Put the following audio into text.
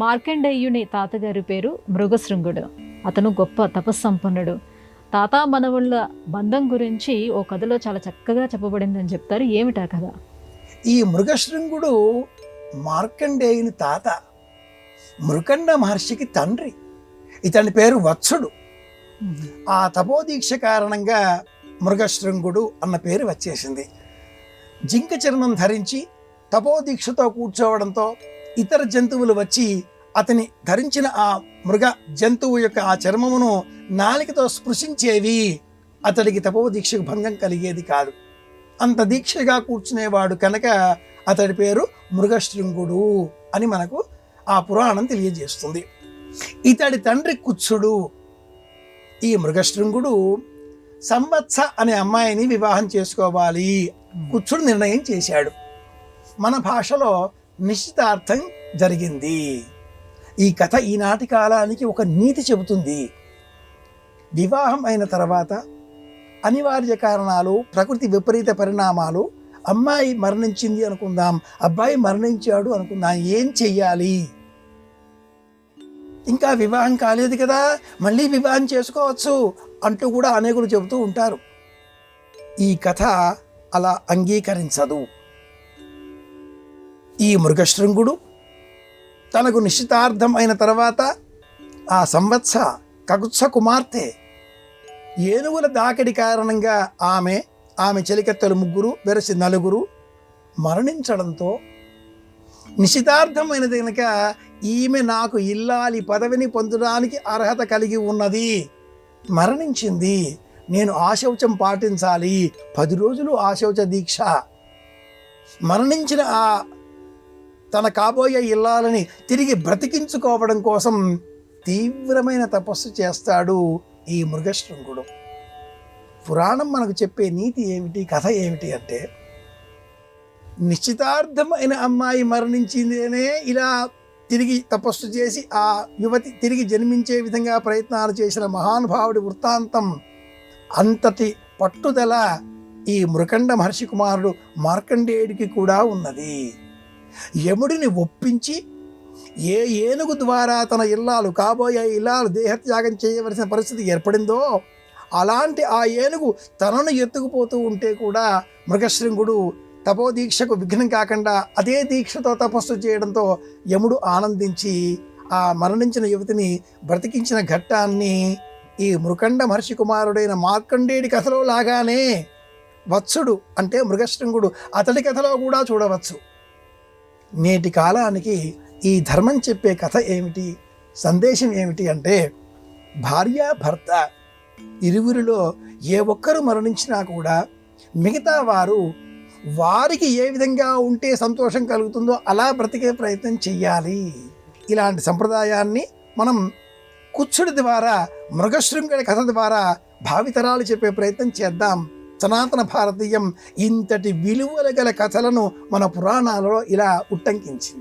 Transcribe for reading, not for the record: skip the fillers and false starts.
మార్కండేయుని తాతగారి పేరు మృగశృంగుడు. అతను గొప్ప తపస్సంపన్నుడు. తాతా మనవుళ్ళ బంధం గురించి ఓ కథలో చాలా చక్కగా చెప్పబడిందని చెప్తారు. ఏమిటా కథ? ఈ మృగశృంగుడు మార్కండేయుని తాత, మృకండ మహర్షికి తండ్రి. ఇతని పేరు వత్సుడు. ఆ తపోదీక్ష కారణంగా మృగశృంగుడు అన్న పేరు వచ్చేసింది. జింక చర్మం ధరించి తపోదీక్షతో కూర్చోవడంతో ఇతర జంతువులు వచ్చి అతని ధరించిన ఆ మృగ జంతువు యొక్క ఆ చర్మమును నాలికతో స్పృశించేవి. అతడికి తపోదీక్షకు భంగం కలిగేది కాదు. అంత దీక్షగా కూర్చునేవాడు కనుక అతడి పేరు మృగశృంగుడు అని మనకు ఆ పురాణం తెలియజేస్తుంది. ఇతడి తండ్రి కుత్సుడు. ఈ మృగశృంగుడు సంవత్స అనే అమ్మాయిని వివాహం చేసుకోవాలి కుత్సుడు నిర్ణయం చేశాడు. మన భాషలో నిశ్చితార్థం జరిగింది. ఈ కథ ఈనాటి కాలానికి ఒక నీతి చెబుతుంది. వివాహం అయిన తర్వాత అనివార్య కారణాలు, ప్రకృతి విపరీత పరిణామాలు, అమ్మాయి మరణించింది అనుకుందాం, అబ్బాయి మరణించాడు అనుకుందాం, ఏం చెయ్యాలి? ఇంకా వివాహం కాలేదు కదా, మళ్ళీ వివాహం చేసుకోవచ్చు అంటూ కూడా అనేకులు చెబుతూ ఉంటారు. ఈ కథ అలా అంగీకరించదు. ఈ మృగశృంగుడు తనకు నిశ్చితార్థం అయిన తర్వాత ఆ సంవత్స కకుత్స కుమార్తె ఏనుగుల దాకిడి కారణంగా ఆమె చెలికత్తెలు 3 వెరసి 4 మరణించడంతో నిశ్చితార్థమైనది కనుక ఈమె నాకు ఇల్లాలి పదవిని పొందడానికి అర్హత కలిగి ఉన్నది, మరణించింది, నేను ఆశౌచం పాటించాలి, 10 రోజులు ఆశౌచ దీక్ష. మరణించిన ఆ తన కాబోయే ఇల్లాలని తిరిగి బ్రతికించుకోవడం కోసం తీవ్రమైన తపస్సు చేస్తాడు ఈ మృగశృంగుడు. పురాణం మనకు చెప్పే నీతి ఏమిటి, కథ ఏమిటి అంటే, నిశ్చితార్థమైన అమ్మాయి మరణించిందేనే ఇలా తిరిగి తపస్సు చేసి ఆ యువతి తిరిగి జన్మించే విధంగా ప్రయత్నాలు చేసిన మహానుభావుడి వృత్తాంతం. అంతటి పట్టుదల ఈ మృకండ మహర్షి కుమారుడు మార్కండేయుడికి కూడా ఉన్నది. యముడిని ఒప్పించి ఏ ఏనుగు ద్వారా తన ఇల్లాలు కాబోయే ఇల్లాలు దేహత్యాగం చేయవలసిన పరిస్థితి ఏర్పడిందో అలాంటి ఆ ఏనుగు తనను ఎత్తుకుపోతూ ఉంటే కూడా మృగశృంగుడు తపోదీక్షకు విఘ్నం కాకుండా అదే దీక్షతో తపస్సు చేయడంతో యముడు ఆనందించి ఆ మరణించిన యువతిని బ్రతికించిన ఘట్టాన్ని ఈ మృకండ మహర్షి కుమారుడైన మార్కండేయుడి కథలో లాగానే వత్సుడు అంటే మృగశృంగుడు అతడి కథలో కూడా చూడవచ్చు. నేటి కాలానికి ఈ ధర్మం చెప్పే కథ ఏమిటి, సందేశం ఏమిటి అంటే, భార్యాభర్త ఇరువురిలో ఏ ఒక్కరు మరణించినా కూడా మిగతా వారికి ఏ విధంగా ఉంటే సంతోషం కలుగుతుందో అలా బ్రతికే ప్రయత్నం చెయ్యాలి. ఇలాంటి సంప్రదాయాన్ని మనం కుత్సుడి ద్వారా, మృగశృంగుడి కథ ద్వారా భావితరాలు చెప్పే ప్రయత్నం చేద్దాం. సనాతన భారతీయం ఇంతటి విలువల గల కథలను మన పురాణాలలో ఇలా ఉట్టంకించింది.